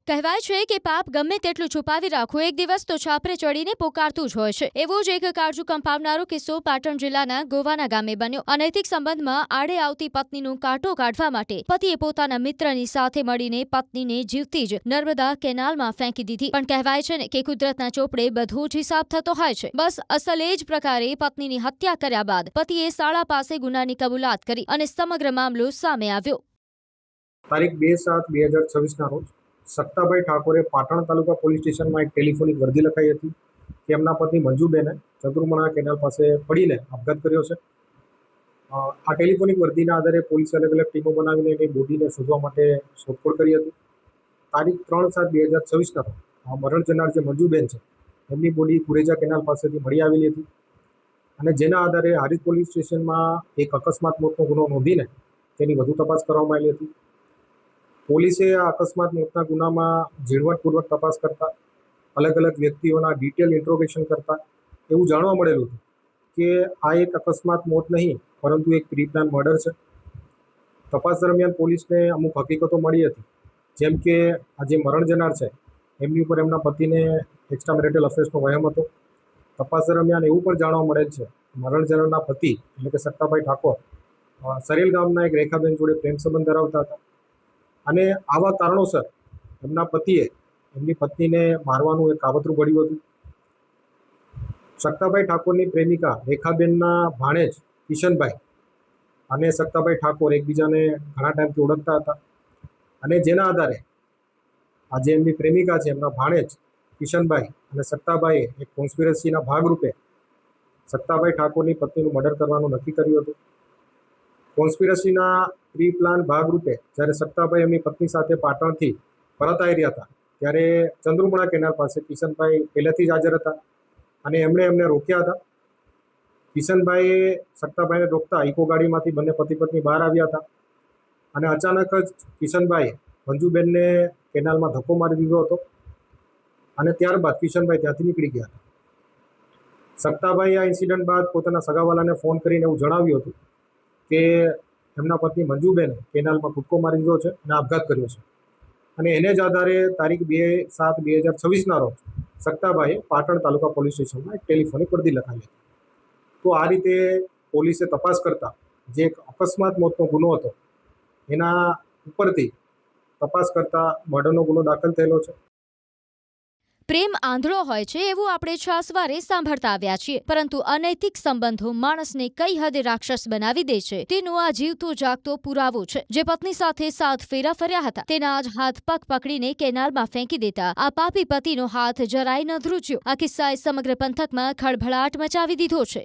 કહેવાય છે કે પાપ ગમે તેટલું છુપાવી રાખવું એક દિવસ તો છાપરે ચડીને પોકારતું જ હોય છે। એવો જ એક કાળજુ કંપાવનારો કિસ્સો પાટણ જિલ્લાના ગોવાના ગામે બન્યો। અનૈતિક સંબંધમાં આડે આવતી પત્નીનું કાંટો કાઢવા માટે પતિએ પોતાના મિત્રની સાથે મળીને પત્નીને જીવતી જ નર્મદા કેનાલમાં ફેંકી દીધી। પણ કહેવાય છે ને કે કુદરતના ચોપડે બધો જ હિસાબ થતો હોય છે। બસ અસલ એ જ પ્રકારે પત્નીની હત્યા કર્યા બાદ પતિએ શાળા પાસે ગુનાની કબૂલાત કરી અને સમગ્ર મામલો સામે આવ્યો। તારીખ 2/7/2026 રોજ સત્તાભાઈ ઠાકોરે પાટણ તાલુકા પોલીસ સ્ટેશનમાં એક ટેલિફોનિક વર્દી લખાઈ હતી કે એમના પત્ની મંજુબેને ચતુર્મણા કેનાલ પાસે પડીને આપઘાત કર્યો છે। આ ટેલિફોનિક વર્દીના આધારે પોલીસે અલગ અલગ ટીમો બનાવીને એની બોડીને શોધવા માટે શોધખોળ કરી હતી। તારીખ 3/7/2026 રોજ મરણ જનાર જે મંજુબેન છે એમની બોડી કુરેજા કેનાલ પાસેથી મળી આવેલી હતી અને જેના આધારે હારીજ પોલીસ સ્ટેશનમાં એક અકસ્માત મોતનો ગુનો નોંધીને તેની વધુ તપાસ કરવામાં આવેલી હતી। પોલીસે આ અકસ્માત મોતના ગુનામાં ઝીણવટપૂર્વક તપાસ કરતા અલગ અલગ વ્યક્તિઓના ડિટેલ ઇન્ટ્રોગેશન કરતા એવું જાણવા મળેલું હતું કે આ એક અકસ્માત મોત નહીં પરંતુ એક પ્રી પ્લાન મર્ડર છે। તપાસ દરમિયાન પોલીસને અમુક હકીકતો મળી હતી, જેમ કે આ જે મરણ જનાર છે એમની ઉપર એમના પતિને એક્સ્ટ્રા મેરિટલ અફેર્સનો વહેમ હતો। તપાસ દરમિયાન એવું પણ જાણવા મળેલ છે મરણ જનારના પતિ એટલે કે સત્તાભાઈ ઠાકોર સરેલ ગામના એક રેખાબેન જોડે પ્રેમ સંબંધ ધરાવતા હતા અને આવા કારણોસર એમના પતિએ એમની પત્નીને મારવાનું એક કાવતરું ઘડ્યું હતું। સત્તાભાઈ ઠાકોરની પ્રેમિકા રેખાબેનના ભાણેજ કિશનભાઈ અને સત્તાભાઈ ઠાકોર એકબીજાને ઘણા ટાઈમથી ઓળખતા હતા અને જેના આધારે આજે એમની પ્રેમિકા છે એમના ભાણેજ કિશનભાઈ અને સત્તાભાઈએ એક કોન્સ્પિરસીના ભાગરૂપે સત્તાભાઈ ઠાકોરની પત્નીનું મર્ડર કરવાનું નક્કી કર્યું હતું। કોન્સ્પિરસીના પ્રી પ્લાન ભાગરૂપે જ્યારે સત્તાભાઈ એમની પત્ની સાથે પાટણથી પરત આવી રહ્યા હતા ત્યારે ચંદ્રુમણા કેનાલ પાસે કિશનભાઈ પહેલેથી જ હાજર હતા અને એમને રોક્યા હતા। કિશનભાઈએ સત્તાભાઈને રોકતા ઇકો ગાડીમાંથી બંને પતિ પત્ની બહાર આવ્યા હતા અને અચાનક જ કિશનભાઈએ મંજુબેનને કેનાલમાં ધક્કો મારી દીધો હતો અને ત્યારબાદ કિશનભાઈ ત્યાંથી નીકળી ગયા હતા। સત્તાભાઈએ આ ઇન્સિડન્ટ બાદ પોતાના સગાવાલાને ફોન કરીને એવું જણાવ્યું હતું કે એમના પત્ની મંજુબેને કેનાલમાં કૂદકો મારી દીધો છે અને આપઘાત કર્યો છે અને એને જ આધારે તારીખ 2/7/2026 રોજ સત્તાભાઈએ પાટણ તાલુકા પોલીસ સ્ટેશનમાં એક ટેલિફોનિક વર્દી લખાવી હતી। તો આ રીતે પોલીસે તપાસ કરતા જે એક અકસ્માત મોતનો ગુનો હતો એના ઉપરથી તપાસ કરતા મર્ડરનો ગુનો દાખલ થયેલો છે। પ્રેમ આંધળો હોય છે એવું આપણે છાસવારે સાંભળતા આવ્યા છીએ, પરંતુ અનૈતિક સંબંધો માણસને કઈ હદે રાક્ષસ બનાવી દે છે તેનો આ જીવતો જાગતો પુરાવો છે। જે પત્ની સાથે 7 ફેરા ફર્યા હતા તેના જ હાથ પગ પકડીને કેનાલમાં ફેંકી દેતા આ પાપી પતિનો હાથ જરાય ન ધ્રુજ્યો। આ કિસ્સાએ સમગ્ર પંથકમાં ખળભળાટ મચાવી દીધો છે।